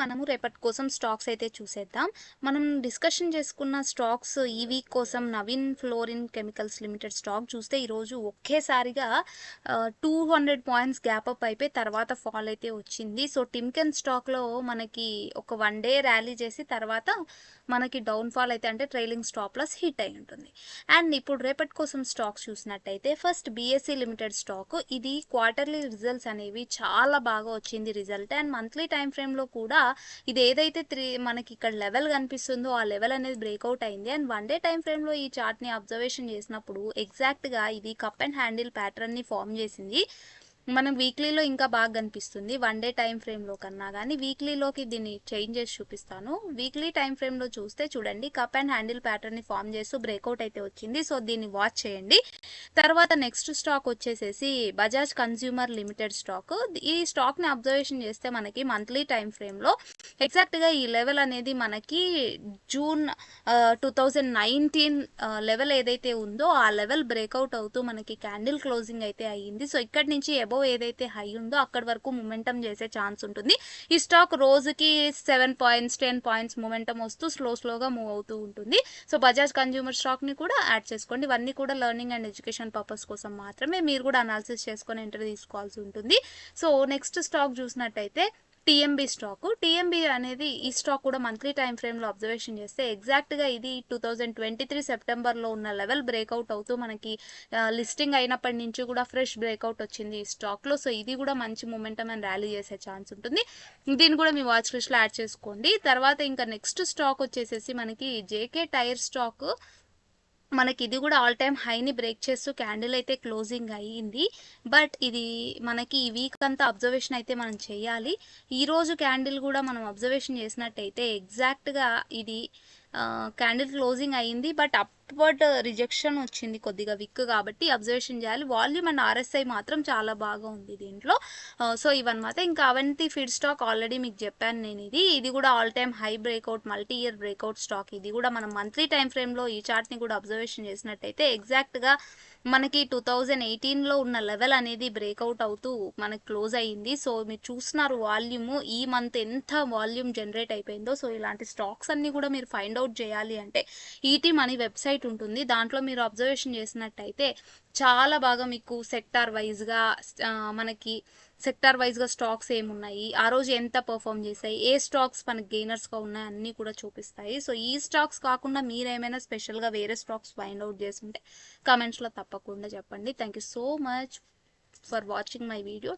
మనము రేపటి కోసం స్టాక్స్ అయితే చూసేద్దాం. మనం డిస్కషన్ చేసుకున్న స్టాక్స్ ఈ వీక్ కోసం Naveen fluorine chemicals limited stock చూస్తే ఈరోజు ఒకేసారిగా 200 పాయింట్స్ గ్యాప్ అప్ అయిపోయి తర్వాత ఫాల్ అయితే వచ్చింది. సో టిమ్కెన్ స్టాక్లో మనకి ఒక 1 డే ర్యాలీ చేసి తర్వాత మనకి డౌన్ ఫాల్ అయితే అంటే ట్రైలింగ్ స్టాప్ లాస్ హిట్ అయి ఉంటుంది. అండ్ ఇప్పుడు రేపటి కోసం స్టాక్స్ చూసినట్టయితే ఫస్ట్ బీఎస్సీ లిమిటెడ్ స్టాక్, ఇది క్వార్టర్లీ రిజల్ట్స్ అనేవి చాలా బాగా వచ్చింది రిజల్ట్. అండ్ మంత్లీ టైం ఫ్రేమ్లో కూడా ఇది ఏదైతే మనకి ఇక్కడ లెవెల్ కనిపిస్తుందో ఆ లెవెల్ అనేది బ్రేక్అవుట్ అయింది. అండ్ 1 డే టైం ఫ్రేమ్లో ఈ చార్ట్ని అబ్జర్వేషన్ చేసినప్పుడు ఎగ్జాక్ట్గా ఇది కప్ అండ్ హ్యాండిల్ ప్యాటర్న్ని ఫామ్ చేసింది. మనం వీక్లీలో ఇంకా బాగా కనిపిస్తుంది 1 డే టైం ఫ్రేమ్లో కన్నా, కానీ వీక్లీలోకి దీన్ని చేంజ్ చేసి చూపిస్తాను. వీక్లీ టైం ఫ్రేమ్లో చూస్తే చూడండి కప్ అండ్ హ్యాండిల్ ప్యాటర్న్ని ఫామ్ చేస్తూ బ్రేక్అవుట్ అయితే వచ్చింది. సో దీన్ని వాచ్ చేయండి. తర్వాత నెక్స్ట్ స్టాక్ వచ్చేసేసి బజాజ్ కన్స్యూమర్ లిమిటెడ్ స్టాక్. ఈ స్టాక్ని అబ్జర్వేషన్ చేస్తే మనకి మంత్లీ టైం ఫ్రేమ్లో ఎగ్జాక్ట్గా ఈ లెవెల్ అనేది మనకి జూన్ 2019 లెవెల్ ఏదైతే ఉందో ఆ లెవెల్ బ్రేక్అవుట్ అవుతూ మనకి క్యాండిల్ క్లోజింగ్ అయితే అయ్యింది. సో ఇక్కడ నుంచి అబోవ్ ఏదైతే హై ఉందో అక్కడి వరకు మొమెంటం చేసే ఛాన్స్ ఉంటుంది. ఈ స్టాక్ రోజుకి 7 పాయింట్స్ 10 పాయింట్స్ మొమెంటం వస్తూ స్లోగా మూవ్ అవుతూ ఉంటుంది. సో బజాజ్ కన్స్యూమర్ స్టాక్ని కూడా యాడ్ చేసుకోండి. ఇవన్నీ కూడా లెర్నింగ్ అండ్ ఎడ్యుకేషన్ పర్పస్ కోసం మాత్రమే, మీరు కూడా అనాలిసిస్ చేసుకొని ఎంటర్ తీసుకోవాల్సి ఉంటుంది. సో నెక్స్ట్ స్టాక్ చూసినట్టయితే టీఎంబీ స్టాక్. టీఎంబీ అనేది ఈ స్టాక్ కూడా మంత్లీ టైం ఫ్రేమ్లో అబ్జర్వేషన్ చేస్తే ఎగ్జాక్ట్గా ఇది 2023 సెప్టెంబర్లో ఉన్న లెవెల్ బ్రేక్అవుట్ అవుతూ మనకి లిస్టింగ్ అయినప్పటి నుంచి కూడా ఫ్రెష్ బ్రేక్అవుట్ వచ్చింది ఈ స్టాక్లో. సో ఇది కూడా మంచి మూమెంటం అండ్ ర్యాలీ చేసే ఛాన్స్ ఉంటుంది. దీన్ని కూడా మీ వాచ్ లిస్ట్లో యాడ్ చేసుకోండి. తర్వాత ఇంకా నెక్స్ట్ స్టాక్ వచ్చేసేసి మనకి జేకే టైర్ స్టాక్. మనకి ఇది కూడా ఆల్ టైమ్ హైని బ్రేక్ చేస్తూ క్యాండిల్ అయితే క్లోజింగ్ అయ్యింది. బట్ ఇది మనకి ఈ వీక్ అంతా అబ్జర్వేషన్ అయితే మనం చేయాలి. ఈరోజు క్యాండిల్ కూడా మనం అబ్జర్వేషన్ చేసినట్టయితే ఎగ్జాక్ట్గా ఇది క్యాండిల్ క్లోజింగ్ అయ్యింది. బట్ అప్వర్డ్ రిజెక్షన్ వచ్చింది కొద్దిగా విక్, కాబట్టి అబ్జర్వేషన్ చేయాలి. వాల్యూమ్ అండ్ ఆర్ఎస్ఐ మాత్రం చాలా బాగా ఉంది దీంట్లో. సో ఇవన్నమాట. ఇంకా అవంతి ఫీడ్ స్టాక్ ఆల్రెడీ మీకు చెప్పాను నేను. ఇది కూడా all time high breakout, multi year breakout stock. ఇది కూడా మనం మంత్లీ టైం ఫ్రేమ్లో ఈ చార్ట్ని కూడా అబ్జర్వేషన్ చేసినట్టయితే ఎగ్జాక్ట్గా మనకి 2018లో ఉన్న లెవెల్ అనేది బ్రేక్అవుట్ అవుతూ మనకి క్లోజ్ అయ్యింది. సో మీరు చూస్తున్నారు వాల్యూమ్ ఈ మంత్ ఎంత వాల్యూమ్ జనరేట్ అయిపోయిందో. సో ఇలాంటి స్టాక్స్ అన్ని కూడా మీరు ఫైండ్ అవుట్ చేయాలి అంటే ఈటీ మనీ వెబ్సైట్ ఉంటుంది, దాంట్లో మీరు అబ్జర్వేషన్ చేసినట్టయితే చాలా బాగా మీకు సెక్టార్ వైజ్గా మనకి సెక్టార్ వైజ్గా స్టాక్స్ ఏమున్నాయి, ఆ రోజు ఎంత పర్ఫామ్ చేశాయి, ఏ స్టాక్స్ మనకి గెయినర్స్గా ఉన్నాయి అన్నీ కూడా చూపిస్తాయి. సో ఈ స్టాక్స్ కాకుండా మీరు ఏమైనా స్పెషల్గా వేరే స్టాక్స్ ఫైండ్ అవుట్ చేస్తుంటే కామెంట్స్లో తప్పకుండా చెప్పండి. Thank you so much for watching my video.